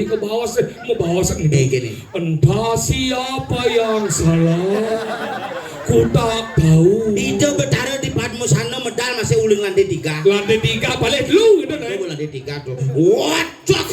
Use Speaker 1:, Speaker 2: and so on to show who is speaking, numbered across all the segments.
Speaker 1: ke bawah
Speaker 2: gini.
Speaker 1: Entah siapa yang salah, ku tak tahu.
Speaker 2: Itu betara di Padmusana medal masih uling lantai 3.
Speaker 1: Lantai 3 balik dulu gitu nih.
Speaker 2: Lantai 3 tuh. Wacak.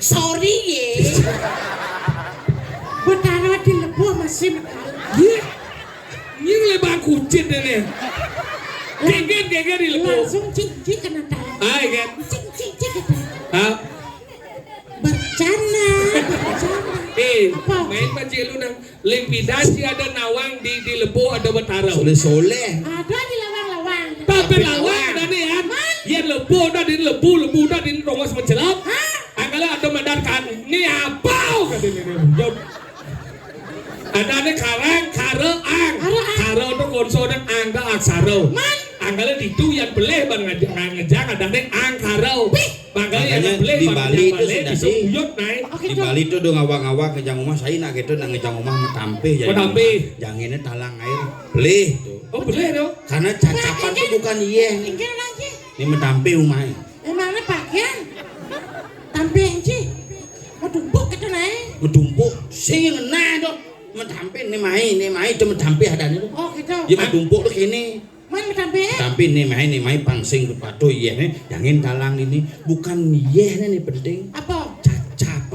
Speaker 2: Sorry ye.
Speaker 3: Betara di Lebu masih medal.
Speaker 1: Ini lebah kucing ini. Geger di Lebu.
Speaker 3: Langsung cincin kena tangan.
Speaker 1: Hai kan.
Speaker 3: Cincin kena.
Speaker 1: Hah?
Speaker 3: Bercanda.
Speaker 1: Main bajil lu nang limpidasi ada nawang di Lebu ada betara.
Speaker 2: Soleh.
Speaker 3: Ada di lawang-lawang.
Speaker 1: Tapi lawang ada nih kan. Ya Lebu ada di Lebu ada di Rongas mencelap. Angkala ada mendarkan. Ini apa? Ada nih karang, ang. Kare itu konso dan ang dah aksara. Angkala itu yang boleh bang ngejang ada nih ang kare. Makanya
Speaker 2: di Bali itu sudah sih. Di
Speaker 3: Oh,
Speaker 2: Bali itu udah ngawang-ngawang ngejang rumah saya nak gitu nak ngejang rumah metampe jadi. Janginnya talang air belih tuh.
Speaker 1: Oh boleh dong.
Speaker 2: Karena cacapan tuh bukan iya nih.
Speaker 3: Ingin lagi.
Speaker 2: Ini metampe rumahnya.
Speaker 3: Emangnya bagian. Tampil sih. Mau tumpuk gitu nih.
Speaker 2: Metumpuk sih ngena tuh. Metampe nih mai itu metampe ada nih.
Speaker 3: Oh gitu.
Speaker 2: Ya metumpuk tuh kini.
Speaker 3: Main tampil.
Speaker 2: Tapi nih mai pangsing kepatu iya nih. Jangan talang ini bukan iya nih penting.
Speaker 3: Apa?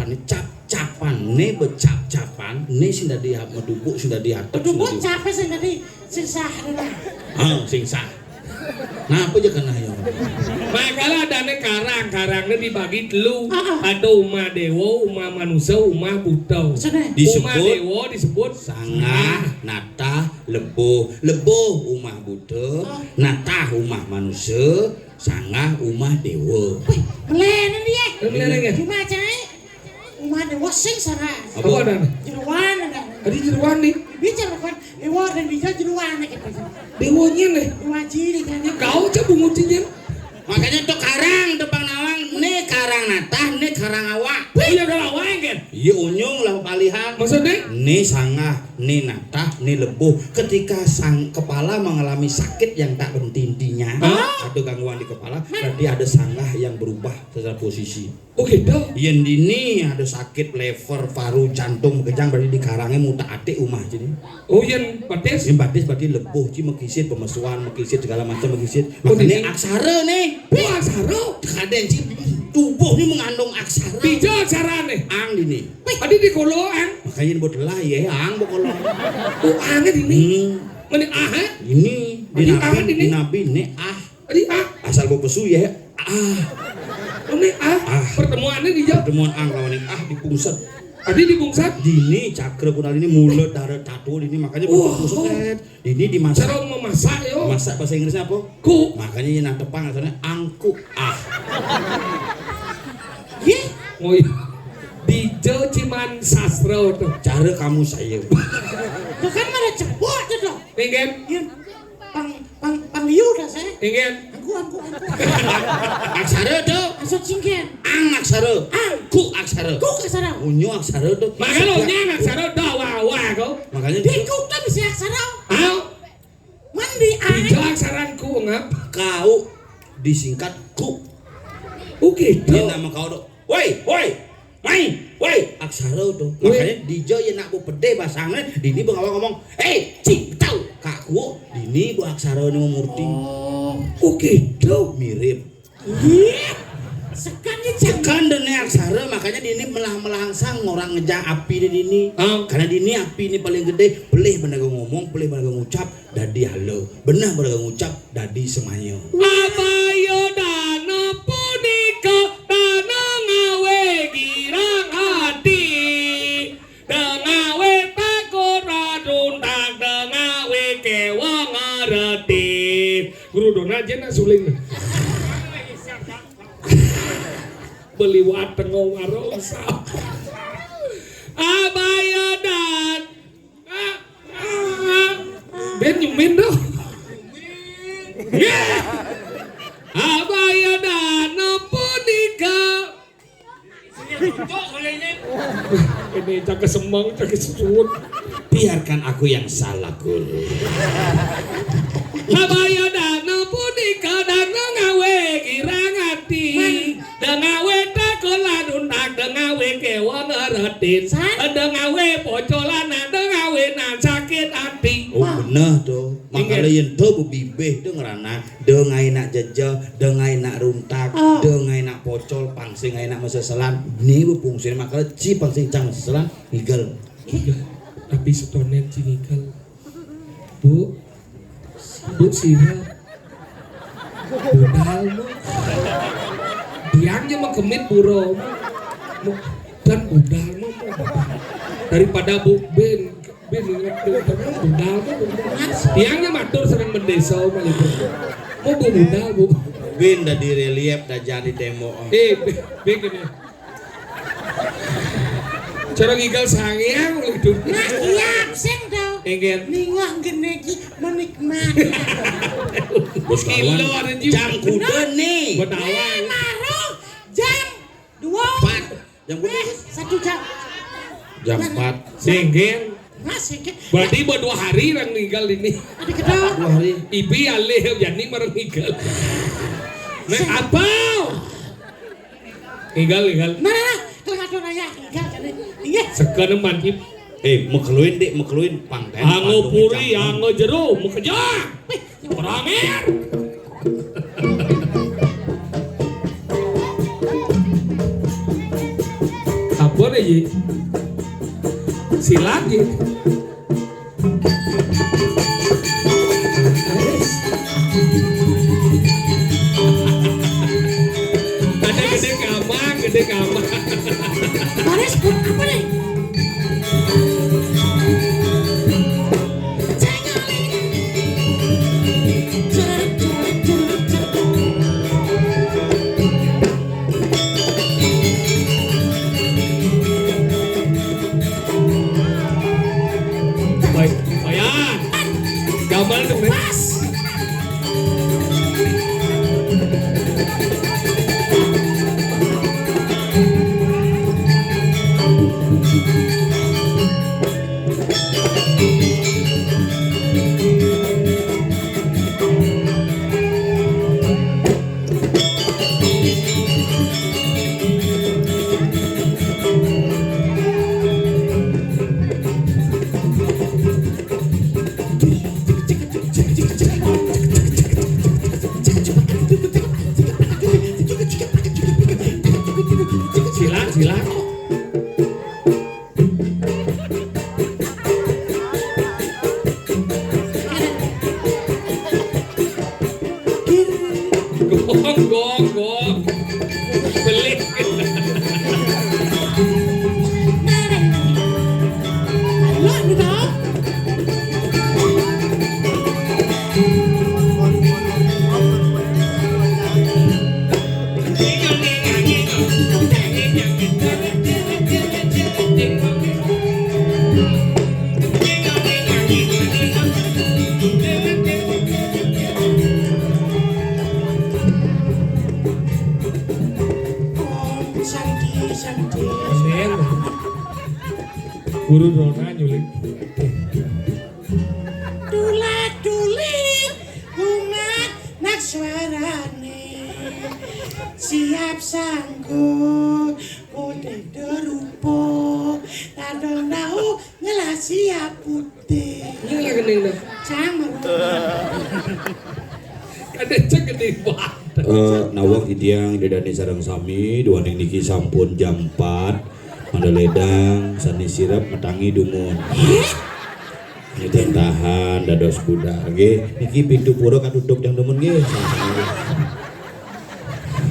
Speaker 2: Cacapan nih becap-capan nih sudah dihat metumpuk sudah diatur.
Speaker 3: Tumpuk capek sih tadi. Sisa lah.
Speaker 2: Singsa. Nah apa aja kena ya.
Speaker 1: Makanya ada nih karangnya dibagi dulu. Ada Uma Dewa, Uma Manusia, Uma Buddha. Uma Dewa disebut
Speaker 2: Sangah, Nata, Lebo, Uma Buddha, Nata, Uma Manusia, Sangah, Uma Dewa.
Speaker 3: Melenan dia.
Speaker 1: Melenan.
Speaker 3: Cuma cai. Uma Dewa sing sana.
Speaker 1: Apa ada?
Speaker 3: Jeruan ada.
Speaker 1: Ada jeruan nih.
Speaker 3: Bicara kan Dewa dan bisa jeruan gitu.
Speaker 1: Dewanya nih.
Speaker 3: Dewa ciri kan.
Speaker 1: Kau coba nguncinya.
Speaker 2: Makanya tuh karang depan nawang nih karang natah nih karang awak.
Speaker 1: Oh iya kalau awak kan?
Speaker 2: Iya unyung lah palihan.
Speaker 1: Maksudnya?
Speaker 2: Nih sangah, nih natah, nih lebuh. Ketika sang kepala mengalami sakit yang tak berhenti-hentinya, ada gangguan di kepala, berarti ada sangah yang berubah secara posisi.
Speaker 1: Oh gitu?
Speaker 2: Yang ini ada sakit lever, paru, jantung, kejang berarti di karangnya muta atik umah jadi.
Speaker 1: Oh yang batis?
Speaker 2: Yang batis berarti lebuh, jadi mekisit pemesuan, mekisit segala macam mekisit. Makanya aksara nih.
Speaker 1: Oh aksara?
Speaker 2: Kaden sih tubuh ini mengandung aksara.
Speaker 1: Bija aksara nih.
Speaker 2: Ang ini.
Speaker 1: Tadi di koloan.
Speaker 2: Makanya buat lah ya, ang buat koloan.
Speaker 1: Oh angnya ini. Mana ah?
Speaker 2: Ini di nabi ini ah.
Speaker 1: Tadi ah.
Speaker 2: Asal bawa pesu ya ah.
Speaker 1: Ini ah. Pertemuannya di jauh.
Speaker 2: Pertemuan ang lawan ini ah di pungset.
Speaker 1: Tadi di pungset.
Speaker 2: Dini cakra kunal ini mulut darah tato ini makanya pungset. Dini dimasak.
Speaker 1: Cara memasak yo.
Speaker 2: Masak bahasa Inggrisnya apa?
Speaker 1: Ku.
Speaker 2: Makanya yang tepang asalnya angku ah.
Speaker 1: Ye. Oh iya. Dijo ciman sastra tuh.
Speaker 2: Cara kamu saya.
Speaker 3: Tuh kan mana cepot tuh dong.
Speaker 1: Pengen.
Speaker 3: Pang liu dah saya.
Speaker 1: Pengen.
Speaker 3: Aku.
Speaker 2: Aksara tuh.
Speaker 3: Asal cingkian.
Speaker 2: Ang aksara. Ku aksara.
Speaker 3: Ku aksara.
Speaker 2: Unyu aksara tuh.
Speaker 1: Makanya lo nyang aksara dah wah kau.
Speaker 2: Makanya
Speaker 3: Di ku tak bisa aksara.
Speaker 1: Ayo.
Speaker 3: Mandi air.
Speaker 1: Dijo aksaranku ngap.
Speaker 2: Kau disingkat ku.
Speaker 1: Oh gitu.
Speaker 2: Ini nama kau tuh. Woi, aksara tuh. Makanya dijo ya nak bu pede basangnya. Dini bengawang ngomong, cik tau kak ku. Dini bu aksara ini memurti.
Speaker 1: Oh gitu.
Speaker 2: Mirip.
Speaker 3: Iya.
Speaker 2: Sekan dan aksara makanya dini melangsang orang ngejang api di dini. Karena dini api ini paling gede. Boleh benar ngomong, boleh benar ngucap. Dadi halo. Benar benar ngucap. Dadi semuanya.
Speaker 1: Abayo dana punika dana ngawe girang hati dengawe takut radun tak dengawe kewang ngerti guru dona aja nak suling beli wateng ngarong sap abayo dan ben nyumin dong abaya dana punika ini cak kesemang cak kesusun
Speaker 2: Biarkan aku yang salah guru.
Speaker 1: abaya dana punika dana ngawe kirang hati dan ngawe ngawe kewan retin, ada ngawe pocolan, ada ngawe sakit hati.
Speaker 2: Oh bener tuh, makanya yang tuh bibih tuh ngerana, deng nak jajah, deng nak runtak, deng nak pocol, pangsing nak meseselan. Ini bu fungsinya makanya ci pangsing cang meseselan, ngigel.
Speaker 1: Tapi setonet cingikal. Bu siapa? Budal mu. Diangnya mengemit buro dan budal mu. Daripada bu Ben budal mu. Diangnya matur sering mendesa malah. Mau bu budal bu.
Speaker 2: Ben dah di relief dah jadi demo.
Speaker 1: Ben gini. Cara ngigal sangiang gitu.
Speaker 3: Nah iya absen tau.
Speaker 1: Enggen.
Speaker 3: Ningok gini ki menikmati.
Speaker 1: Kilo ada juga.
Speaker 2: Jam kuda nih.
Speaker 1: Benawan.
Speaker 3: Maruh jam 2.
Speaker 2: 4. Jam kuda.
Speaker 3: 1 jam.
Speaker 2: Jam 4.
Speaker 1: Senggen.
Speaker 3: Mas senggen.
Speaker 1: Berarti buat 2 hari orang ninggal ini.
Speaker 3: Ada kedua.
Speaker 2: 2 hari.
Speaker 1: Ibi alih yani marang ninggal. Nah apa? Ninggal.
Speaker 3: Nah, kalau ada raya ninggal jadi. Iya.
Speaker 1: Sekarang mantip.
Speaker 2: Mekeluin pangten.
Speaker 1: Anggo puri, anggo jero, mau kerja. Ramer. Apa nih? Silat ya. Gede kamar.
Speaker 3: Baris pun apa nih?
Speaker 1: Bayan. Gambar tuh.
Speaker 3: Pas.
Speaker 1: Silat. Gong. Pelik.
Speaker 3: Lah ni dah.
Speaker 1: Guru Rona nyulik.
Speaker 3: Dulat-dulit bunga nak suarane siap sanggup udah derupo tadong dau ngelah siap putih
Speaker 1: Ini lah kening dah.
Speaker 3: camar
Speaker 1: Ada cek gede banget.
Speaker 2: Nawak idiang didani sarang sami dua neng niki sampun jam 4 Mandaledang sani sirap metangi dumun ini tahan dados kuda ge niki pintu pura katutup yang dumun ge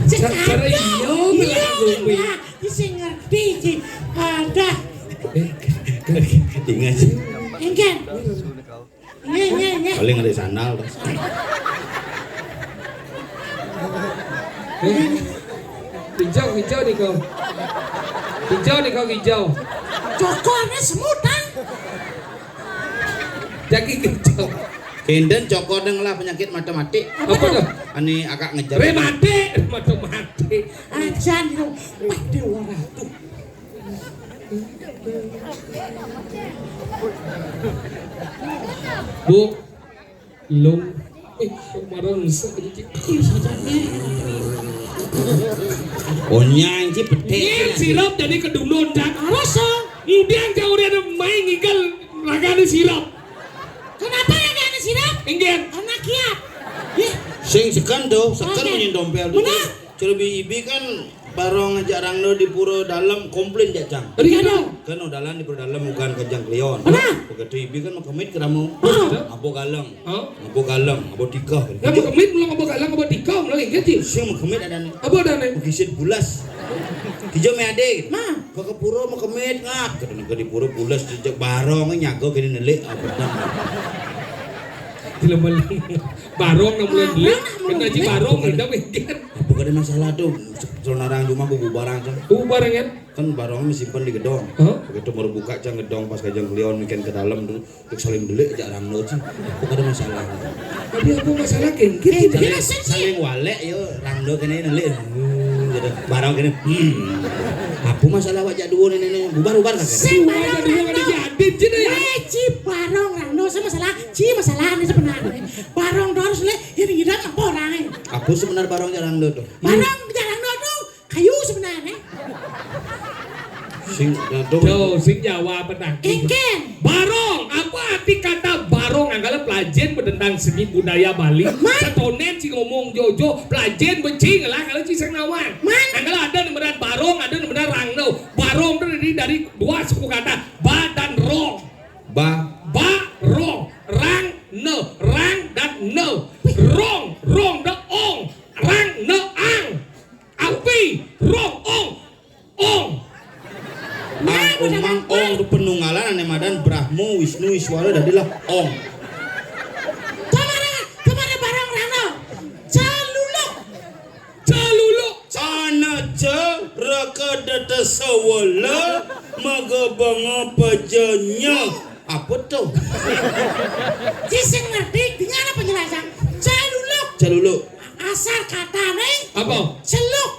Speaker 1: Cara iyo melah gumbi.
Speaker 3: Isi ngerti ji ada
Speaker 2: ingat
Speaker 3: enggan nye
Speaker 2: paling ada sandal
Speaker 1: Hijau nih kau. Hijau.
Speaker 3: cokornya semutan
Speaker 1: Jadi hijau.
Speaker 2: Kenden cokor deng lah penyakit mati
Speaker 1: Apa tuh?
Speaker 2: ani akak ngejar
Speaker 1: Mati.
Speaker 3: ajan itu wah dewa ratu
Speaker 1: Bu, lung. Marah rusak gitu.
Speaker 3: Ih, sajane.
Speaker 2: Onyang sih pete.
Speaker 1: Ini sirup jadi kedulun dan
Speaker 3: Rasa.
Speaker 1: kemudian kau udah main ngikal raga di sirup.
Speaker 3: Kenapa ya ada sirap?
Speaker 1: Ingin.
Speaker 3: Anak kiat. Ih,
Speaker 2: Sing sekan tuh, sekan
Speaker 3: Oke.
Speaker 2: punya dompel tuh.
Speaker 3: Benar.
Speaker 2: Cerebi ibi kan barong ngajak rangno di pura dalam komplain jak cang.
Speaker 1: Tadi
Speaker 3: Iya
Speaker 1: kan
Speaker 3: dong.
Speaker 2: Kan dalam di pura dalam bukan kejang kleon.
Speaker 3: Benar.
Speaker 2: Begitu ibi kan makamit keramu. Abo galeng.
Speaker 1: Hah?
Speaker 2: Abo galeng, abo tikah.
Speaker 1: Yang mau kemit belum apa kalang apa tikam lah ingat sih.
Speaker 2: Sing makamit ada nih.
Speaker 1: Apa ada nih?
Speaker 2: Kisit bulas. Hijau me ade.
Speaker 3: Ma.
Speaker 2: Kau ke pura makamit ngap. Kadang di pura bulas jejak barong nyago kini nelik apa dah.
Speaker 1: Dilemal barong nak mulai beli. Kena ji barong ada mungkin.
Speaker 2: Bukan ada masalah tuh. Soal narang cuma buku barang cang.
Speaker 1: Barang kan?
Speaker 2: Kan barangnya simpan di gedong.
Speaker 1: Hah?
Speaker 2: Begitu baru buka cang gedong pas kajang kelion mikirin ke dalam tuh saling delik jak rangno sih. Bukan ada masalah.
Speaker 1: Tapi apa masalah kengkit?
Speaker 2: Saling walek yo rangno kene nelik. Gitu. Barang kene. Apa masalah wajak dua ini bubar-bubar kan?
Speaker 3: Sing
Speaker 1: Wah,
Speaker 3: barang
Speaker 1: jadi yang ada jadi jadi ya.
Speaker 3: Ci barong rano sama masalah. Ci masalah ini sebenarnya. Barong harus le ini hidup apa orangnya.
Speaker 2: Apa sebenarnya barang jak rangno tuh?
Speaker 3: Barong jarang tuh kayu sebenarnya.
Speaker 2: Sing tuh.
Speaker 1: Jauh sing Jawa petang.
Speaker 3: Kengken.
Speaker 1: Barong, apa arti kata barong? Anggala pelajen berdendang seni budaya Bali. Setonen si ngomong Jojo, pelajen becing lah kalau si Sengawan. Anggala ada namanya barong, ada namanya rangno. Barong itu dari dua suku kata ba dan rong. Barong, rang dan no. Rong dan ong, rang ang. Api, rong ong.
Speaker 2: Mang ong itu penunggalan ane madan Brahmo Wisnu Iswara dadilah ong.
Speaker 3: Kemana barong rano? Caluluk.
Speaker 2: Ana ce rekadata sawala magabang pajanya. Apa tuh?
Speaker 3: Ci sing ngerti dengan apa penjelasan? Caluluk.
Speaker 2: Caluluk.
Speaker 3: Asal kata nih.
Speaker 1: Apa?
Speaker 3: Celuk.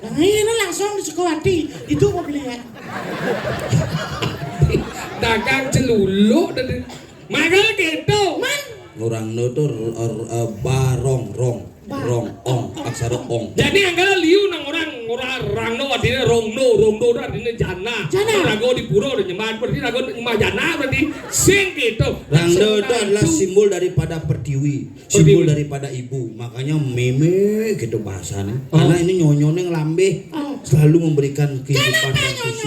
Speaker 3: Nah, ini langsung di Sukawati. Itu mau beli ya.
Speaker 1: Dagang celuluk dan makanya gitu.
Speaker 2: Orang tuh barong ong aksara ong.
Speaker 1: Jadi anggala liu nang orang rangno adine rongno adine jana. Rago di pura udah nyembah berarti rago nyembah jana berarti sing gitu.
Speaker 2: Rangno itu adalah simbol daripada pertiwi, simbol daripada ibu. Makanya meme gitu bahasanya. Karena ini nyonyone ngelambe selalu memberikan kehidupan dan susu.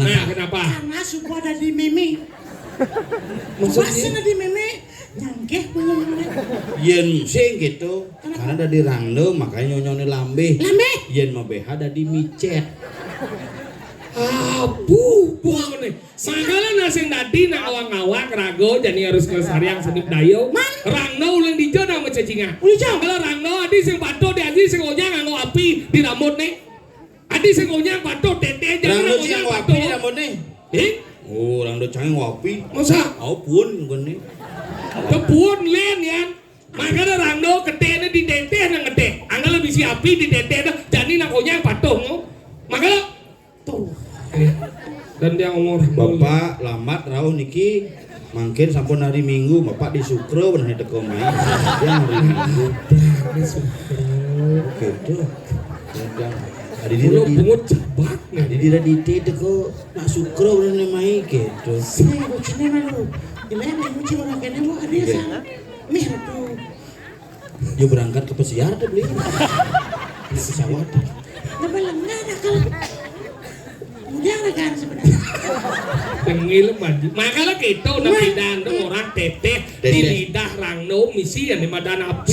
Speaker 1: Nah, kenapa?
Speaker 3: Karena suku ada di meme. Maksudnya ada di meme. Nyangkeh punya meme.
Speaker 2: Yen sing gitu. Karena ada di rangno makanya nyonyone lambe. Yen mah BH ada di micet.
Speaker 1: Buang nih. Makanya nasi tadi nak awang-awang rago jadi harus kelestarian seni dayo. Rangno ulang dijo nama cacingan. Kalau rangno adi sing pato di adi sing onyang nganggo api di rambut nih. Adi sing onyang pato tete jangan
Speaker 2: Rangno
Speaker 1: onyang
Speaker 2: sing
Speaker 1: pato.
Speaker 2: api di rambut nih. Oh, rangno canggih api.
Speaker 1: Masa?
Speaker 2: Au pun gini.
Speaker 1: Kepuan len ya. Makanya rangno ketene di tete nang gede. Anggala bisi api di tete jadi nak onyang pato ngo. Makanya tuh. Dan dia ngomong
Speaker 2: Bapak lamat rauh niki mungkin sampun hari Minggu Bapak di Sukro benar di Tekomai yang hari Minggu gitu ada di
Speaker 1: bungut cabak
Speaker 2: ada di radite teko nak Sukro benar mai gitu
Speaker 3: Saya kucingnya malu. Gimana nih kucing orang kene mau ada sana. Mih tuh.
Speaker 2: dia berangkat ke pesiar tuh beli naik pesawat
Speaker 3: Nama lengah dah kalau. Mudah kan sebenarnya.
Speaker 1: Tengil maju. Makanya gitu nabidan orang teteh di lidah rangno misi yang di madan api.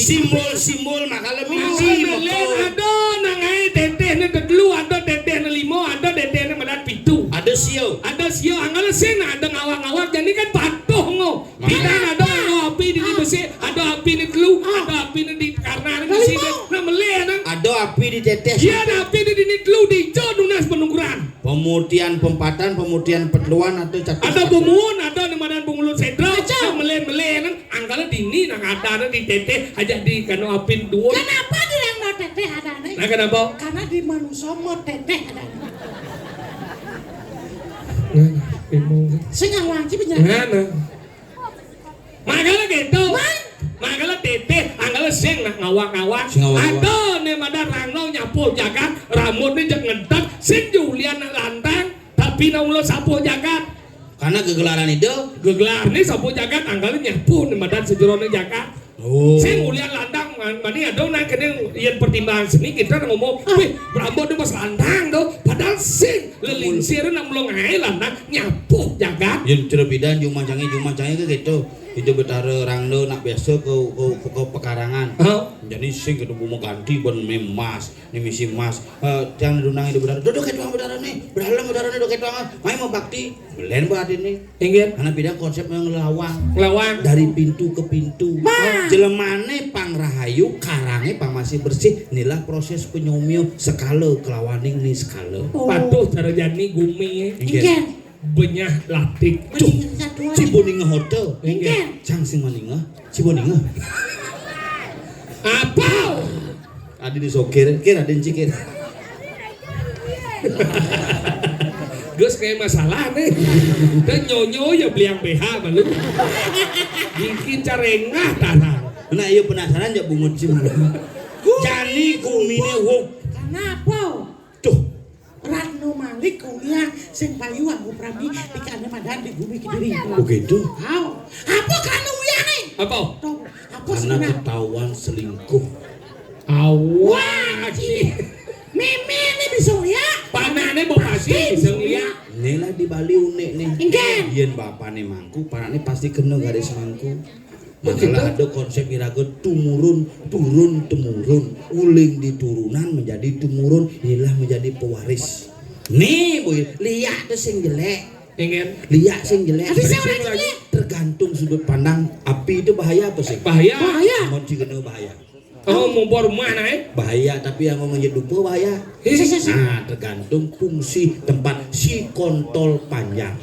Speaker 2: simbol makanya misi
Speaker 1: Ada nangai teteh ne kedelu, ada teteh ne limo, ada teteh ne madan pitu.
Speaker 2: ada sio
Speaker 1: Anggala sen ada ngawak-ngawak jadi kan patuh ngo. Tidak ada ngawak api di besi, ada api di kelu, ada api di karena di sini. Nah meleh nang.
Speaker 2: ada api di teteh
Speaker 1: Dia ada api di kelu di jodunas penungguran.
Speaker 2: pemutihan pempatan pemutihan petluan atau catur
Speaker 1: Ada bumuan, ada di mana bungulut sedra, meleh nang. Anggala dini nang ada di teteh aja di kano apin dua.
Speaker 3: Kenapa di yang mau teteh ada nih?
Speaker 1: Nah kenapa?
Speaker 3: Karena di manusia mau teteh ada.
Speaker 1: Nah,
Speaker 3: Sing ngawang sih penjelasan.
Speaker 1: nah. Makanya gitu. Makanya tete, anggala sing nak ngawak-ngawak. Ada nih pada rangno nyapu jagat, rambut nih jangan ngentek, sing Julian lantang, tapi naulo sapu jagat.
Speaker 2: Karena kegelaran itu,
Speaker 1: Gegelar nih sapu jagat, anggala nyapu nih pada sejurone jagat.
Speaker 2: oh,
Speaker 1: Sing Julian lantang, mani ada naik kene yang pertimbangan seni kita ngomong, wih rambut nih mas lantang tuh, padahal sing lelingsir nak melong ae lantang nyapu jagat.
Speaker 2: yang cerbidan jumancangi ke gitu. Itu betara rangno nak biasa ke pekarangan. Jadi sing ketemu mau ganti bon memas, ni misi mas. Jangan dunang itu betara. Duduk ketuang betara nih. Berdalam betara nih duduk ketuang. Mai mau bakti. Belen buat ini.
Speaker 1: Ingat
Speaker 2: Karena bidang konsep yang
Speaker 1: lawan
Speaker 2: dari pintu ke pintu. Jelemane pang rahayu, karange pang masih bersih. Inilah proses penyomio skala kelawaning nih skala.
Speaker 1: patuh cara jani gumi
Speaker 3: Ingin.
Speaker 1: benyah latik.
Speaker 3: Mendingan satu aja.
Speaker 2: Ciboninga hotel.
Speaker 3: Ingin.
Speaker 2: Cang sing maninga. Ciboninga.
Speaker 1: Apa?
Speaker 2: Adi disokir, kira ada cikir.
Speaker 1: Gus kayak masalah nih. Dan nyonyo ya beli yang BH malu. Bikin carengah tarang.
Speaker 2: Nah, iya penasaran ya bungut cim. Jani kumine wuk.
Speaker 3: Kenapa?
Speaker 2: Tuh,
Speaker 3: Ratno Malik kuliah sing payu aku prami dikane madan di bumi Kediri.
Speaker 2: begitu.
Speaker 3: Au. Apa kan uyane?
Speaker 1: Apa?
Speaker 3: Toh, apa
Speaker 2: Karena
Speaker 3: sebenarnya?
Speaker 2: ketahuan selingkuh.
Speaker 1: Awah sih.
Speaker 3: Mimi ini bisa lihat.
Speaker 1: Panane mau kasih bisa ngeliat.
Speaker 2: Nela di Bali unik nih.
Speaker 3: Ingin.
Speaker 2: Yen bapane mangku, panane pasti kena garis mangku. Makanya ada konsep iraga tumurun, turun temurun, uling di turunan menjadi tumurun, inilah menjadi pewaris. Nih boy, lihat tuh sing jelek,
Speaker 1: Ingin
Speaker 2: lihat sing jelek.
Speaker 3: Tapi saya orang jelek.
Speaker 2: Tergantung sudut pandang. Api itu bahaya apa sih?
Speaker 1: bahaya.
Speaker 3: Bahaya.
Speaker 2: Mau kena bahaya.
Speaker 1: Oh mau bor mana
Speaker 2: Bahaya, tapi yang mau menyedupa bahaya. Nah, tergantung fungsi tempat si kontol panjang.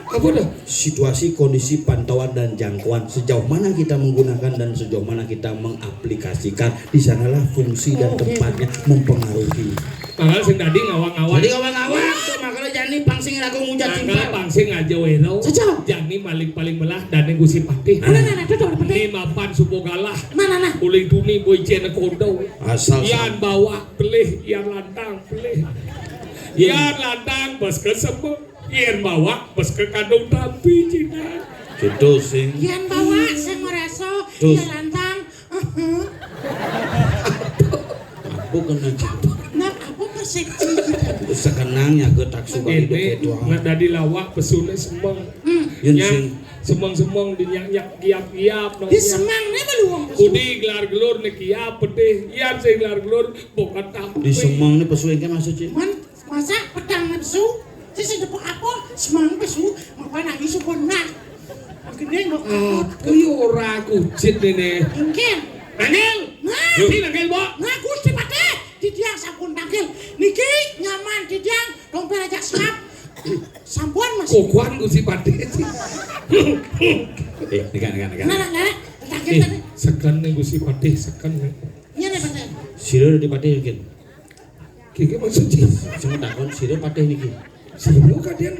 Speaker 1: Apa dah?
Speaker 2: Situasi, kondisi, pantauan dan jangkauan sejauh mana kita menggunakan dan sejauh mana kita mengaplikasikan, di sanalah fungsi dan tempatnya mempengaruhi.
Speaker 1: Makanya sing tadi ngawang-ngawang.
Speaker 2: Jadi kawan-kawan tuh makanya jani pangsing aku ngucat
Speaker 1: Makanya
Speaker 2: cinta.
Speaker 1: pangsing aja wero.
Speaker 3: Cocok.
Speaker 1: Jani paling belah dan gusi patih.
Speaker 3: Mana duduk di penting.
Speaker 1: Ini mapan supo galah.
Speaker 3: Mana.
Speaker 1: Uling tuni boy cena kondo.
Speaker 2: Asal
Speaker 1: Yan bawa pelih, yan lantang pelih. Yan lantang bos kesebut. Yan bawa bos ke kandung tapi cina.
Speaker 2: gitu sing.
Speaker 3: Yan bawa sing mereso,
Speaker 2: Terus.
Speaker 3: ya lantang.
Speaker 2: Aku kena cinta.
Speaker 3: Nah, apa persepsi kita?
Speaker 2: Sekenangnya ke taksu bagi
Speaker 1: Ini
Speaker 2: doa.
Speaker 1: nggak dari lawak pesune semang.
Speaker 2: Yen
Speaker 1: Ya,
Speaker 2: sing
Speaker 1: semang-semang dinyak-nyak kiap-kiap.
Speaker 3: Di semangnya beluang.
Speaker 1: Kudi gelar gelur nih kiap pedih. Yan sing gelar gelur bukan tapi.
Speaker 2: di semang ini pesueng kan maksud cik.
Speaker 3: Man, masa pedang nafsu? Sisi depan apa? Semang pesu, apa lagi supona? Gede nggak kapot.
Speaker 1: Aku yo ora kucit ini.
Speaker 3: Ingin.
Speaker 1: Angel.
Speaker 3: Nah,
Speaker 1: Sini angel, Bo.
Speaker 3: nah Gusti Pate, didiang sampun tangkil. Niki nyaman didiang, dompet aja siap. Sampun Mas.
Speaker 1: Kokuan Gusti Pati.
Speaker 2: Nekan.
Speaker 3: Nah, tangkil tadi.
Speaker 1: Sekan nih Gusti Pati, sekan nih.
Speaker 3: Iya nih Pate.
Speaker 2: Siro udah dipatih mungkin.
Speaker 1: Kiki maksudnya.
Speaker 2: Saya takon siro patih niki.
Speaker 1: Sebelum kalian